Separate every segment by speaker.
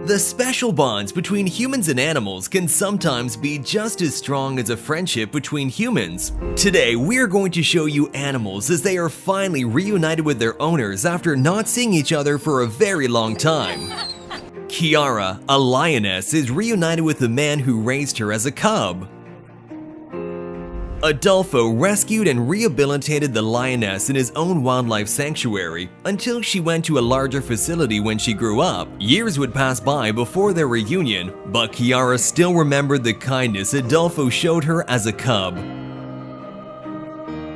Speaker 1: The special bonds between humans and animals can sometimes be just as strong as a friendship between humans. Today, we are going to show you animals as they are finally reunited with their owners after not seeing each other for a very long time. Kiara, a lioness, is reunited with the man who raised her as a cub. Adolfo rescued and rehabilitated the lioness in his own wildlife sanctuary until she went to a larger facility when she grew up. Years would pass by before their reunion, but Kiara still remembered the kindness Adolfo showed her as a cub.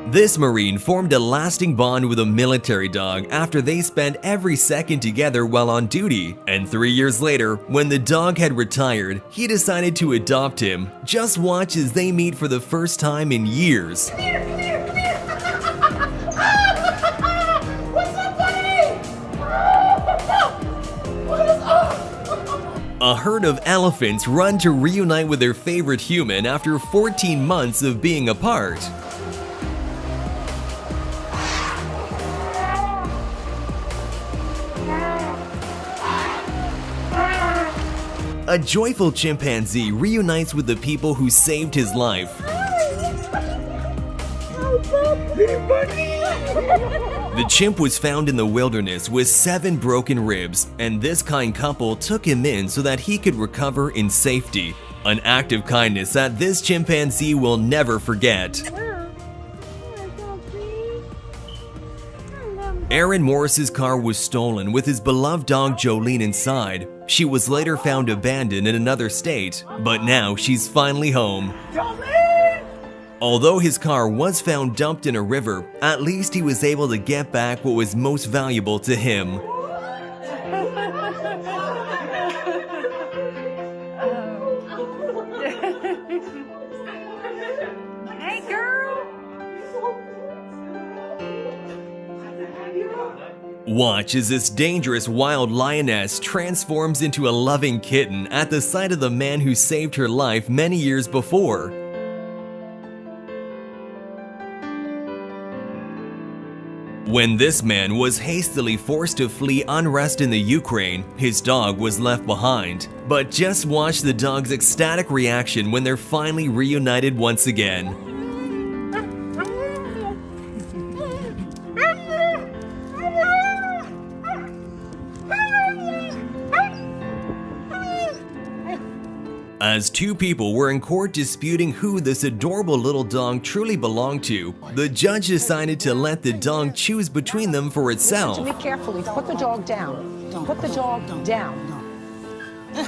Speaker 1: This Marine formed a lasting bond with a military dog after they spent every second together while on duty, and 3 years later, when the dog had retired, he decided to adopt him. Just watch as they meet for the first time in years.
Speaker 2: Come here, come here, come here! What's up, buddy? What is up?
Speaker 1: A herd of elephants run to reunite with their favorite human after 14 months of being apart. A joyful chimpanzee reunites with the people who saved his life. The chimp was found in the wilderness with 7 broken ribs, and this kind couple took him in so that he could recover in safety. An act of kindness that this chimpanzee will never forget. Aaron Morris's car was stolen with his beloved dog Jolene inside. She was later found abandoned in another state, but now she's finally home.
Speaker 2: Jolene!
Speaker 1: Although his car was found dumped in a river, at least he was able to get back what was most valuable to him.
Speaker 2: Hey, girl!
Speaker 1: Watch as this dangerous wild lioness transforms into a loving kitten at the sight of the man who saved her life many years before. When this man was hastily forced to flee unrest in the Ukraine, his dog was left behind. But just watch the dog's ecstatic reaction when they're finally reunited once again. As 2 people were in court disputing who this adorable little dog truly belonged to, the judge decided to let the dog choose between them for itself.
Speaker 3: Listen to me carefully. Put the dog down. Put the dog down. Does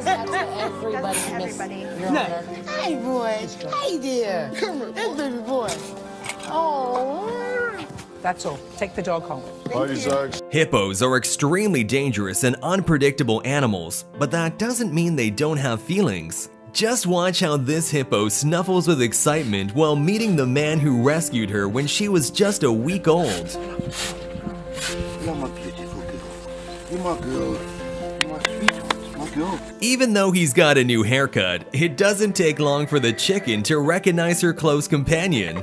Speaker 3: that to everybody, Miss Your Honor.
Speaker 4: Hey, boy. Hey, there. That's baby boy. Oh.
Speaker 3: That's all. Take the dog home.
Speaker 1: Hippos are extremely dangerous and unpredictable animals, but that doesn't mean they don't have feelings. Just watch how this hippo snuffles with excitement while meeting the man who rescued her when she was just a week old.
Speaker 5: You're my beautiful girl. You're my girl. You're my sweetheart. My girl.
Speaker 1: Even though he's got a new haircut, it doesn't take long for the chicken to recognize her close companion.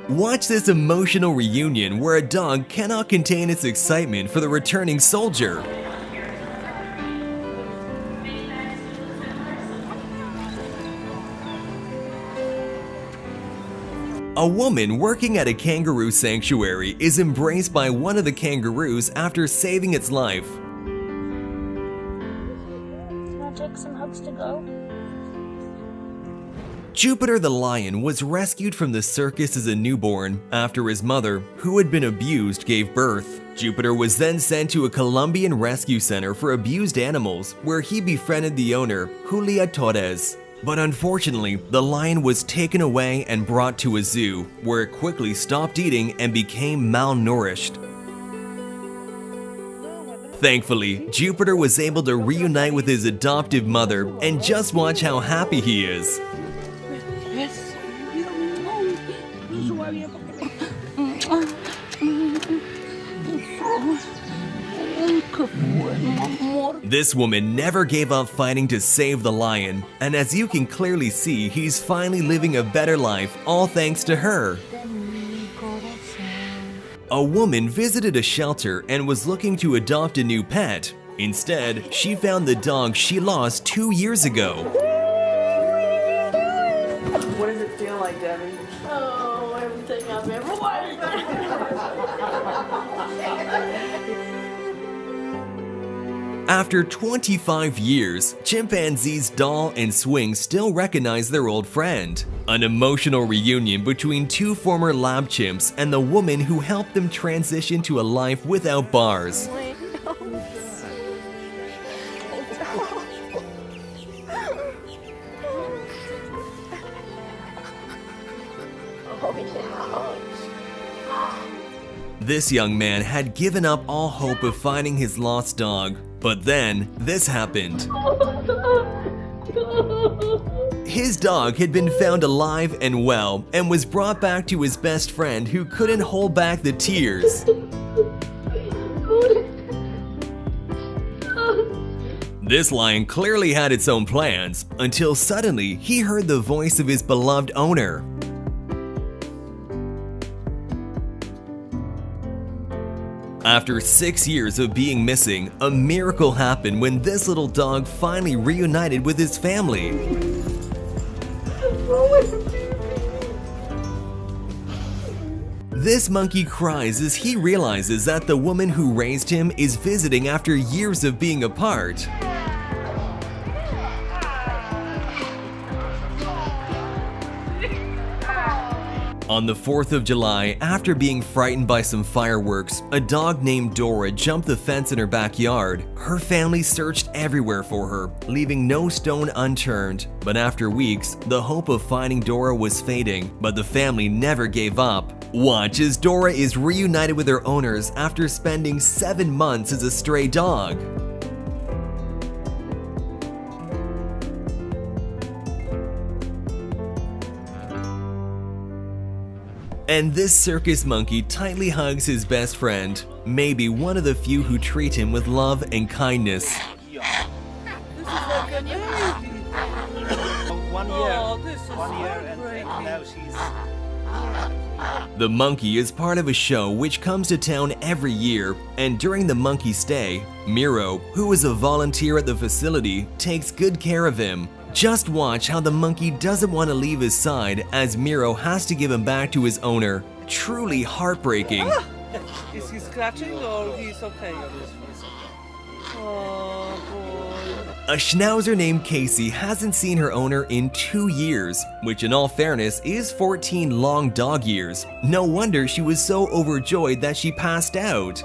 Speaker 1: Watch this emotional reunion where a dog cannot contain its excitement for the returning soldier. A woman working at a kangaroo sanctuary is embraced by one of the kangaroos after saving its life.
Speaker 6: Wanna take some hugs to go?
Speaker 1: Jupiter the lion was rescued from the circus as a newborn after his mother, who had been abused, gave birth. Jupiter was then sent to a Colombian rescue center for abused animals where he befriended the owner, Julia Torres. But unfortunately, the lion was taken away and brought to a zoo, where it quickly stopped eating and became malnourished. Thankfully, Jupiter was able to reunite with his adoptive mother, and just watch how happy he is. This woman never gave up fighting to save the lion, and as you can clearly see, he's finally living a better life, all thanks to her. A woman visited a shelter and was looking to adopt a new pet. Instead, she found the dog she lost 2 years ago.
Speaker 2: What does it feel like, Debbie?
Speaker 6: Oh, everything I've ever wanted.
Speaker 1: After 25 years, chimpanzees Doll and Swing still recognize their old friend. An emotional reunion between two former lab chimps and the woman who helped them transition to a life without bars. This young man had given up all hope of finding his lost dog, but then this happened. His dog had been found alive and well and was brought back to his best friend who couldn't hold back the tears. This lion clearly had its own plans until suddenly he heard the voice of his beloved owner. After 6 years of being missing, a miracle happened when this little dog finally reunited with his family. This monkey cries as he realizes that the woman who raised him is visiting after years of being apart. On the 4th of July, after being frightened by some fireworks, a dog named Dora jumped the fence in her backyard. Her family searched everywhere for her, leaving no stone unturned. But after weeks, the hope of finding Dora was fading, but the family never gave up. Watch as Dora is reunited with her owners after spending 7 months as a stray dog. And this circus monkey tightly hugs his best friend, maybe one of the few who treat him with love and kindness.
Speaker 2: This is like a baby.
Speaker 7: 1 year.
Speaker 2: Oh, this is
Speaker 7: 1 year and
Speaker 2: heartbreaking.
Speaker 7: now she's...
Speaker 1: The monkey is part of a show which comes to town every year, and during the monkey stay, Miro, who is a volunteer at the facility, takes good care of him. Just watch how the monkey doesn't want to leave his side as Miro has to give him back to his owner. Truly heartbreaking.
Speaker 2: Is he scratching or he's okay? Oh, boy.
Speaker 1: A schnauzer named Casey hasn't seen her owner in 2 years, which in all fairness is 14 long dog years. No wonder she was so overjoyed that she passed out.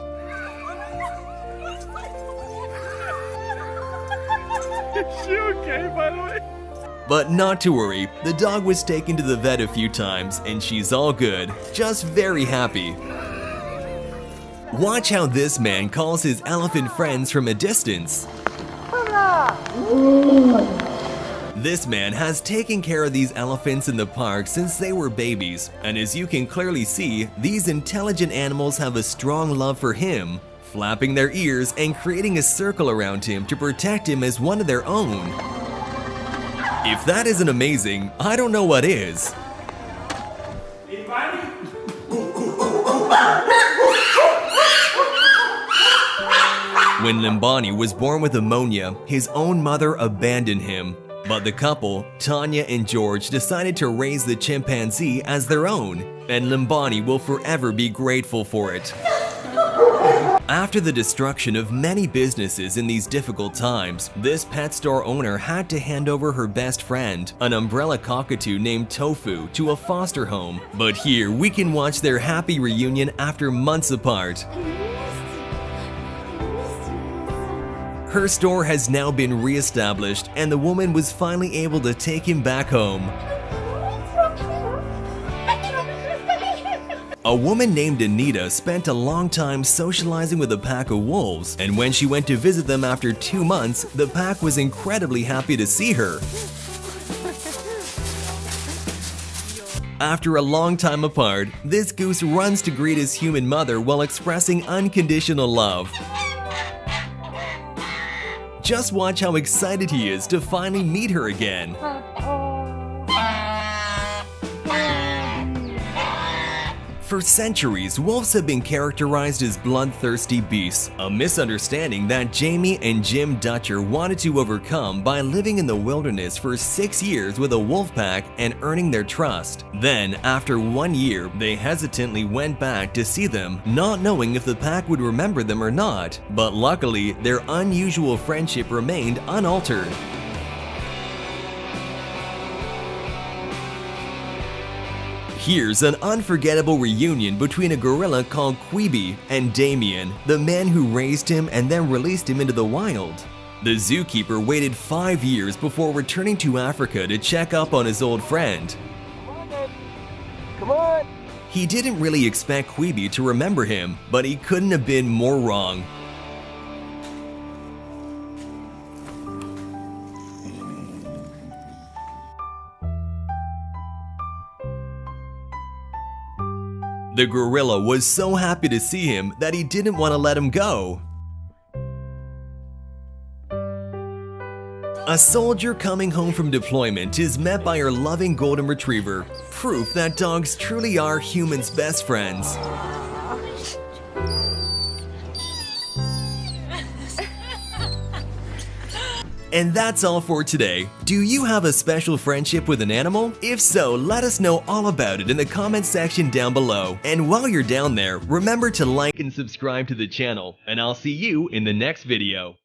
Speaker 2: Is she okay, by the way?
Speaker 1: But not to worry, the dog was taken to the vet a few times and she's all good, just very happy. Watch how this man calls his elephant friends from a distance. This man has taken care of these elephants in the park since they were babies, and as you can clearly see, these intelligent animals have a strong love for him, flapping their ears and creating a circle around him to protect him as one of their own. If that isn't amazing, I don't know what is. When Limbani was born with pneumonia, his own mother abandoned him. But the couple, Tanya and George, decided to raise the chimpanzee as their own, and Limbani will forever be grateful for it. After the destruction of many businesses in these difficult times, this pet store owner had to hand over her best friend, an umbrella cockatoo named Tofu, to a foster home. But here we can watch their happy reunion after months apart. Her store has now been re-established, and the woman was finally able to take him back home. A woman named Anita spent a long time socializing with a pack of wolves, and when she went to visit them after 2 months, the pack was incredibly happy to see her. After a long time apart, this goose runs to greet his human mother while expressing unconditional love. Just watch how excited he is to finally meet her again. For centuries, wolves have been characterized as bloodthirsty beasts, a misunderstanding that Jamie and Jim Dutcher wanted to overcome by living in the wilderness for 6 years with a wolf pack and earning their trust. Then, after 1 year, they hesitantly went back to see them, not knowing if the pack would remember them or not. But luckily, their unusual friendship remained unaltered. Here's an unforgettable reunion between a gorilla called Queeby and Damien, the man who raised him and then released him into the wild. The zookeeper waited 5 years before returning to Africa to check up on his old friend.
Speaker 7: Come on.
Speaker 1: He didn't really expect Queeby to remember him, but he couldn't have been more wrong. The gorilla was so happy to see him that he didn't want to let him go. A soldier coming home from deployment is met by her loving golden retriever, proof that dogs truly are humans' best friends. And that's all for today. Do you have a special friendship with an animal? If so, let us know all about it in the comment section down below. And while you're down there, remember to like and subscribe to the channel, and I'll see you in the next video.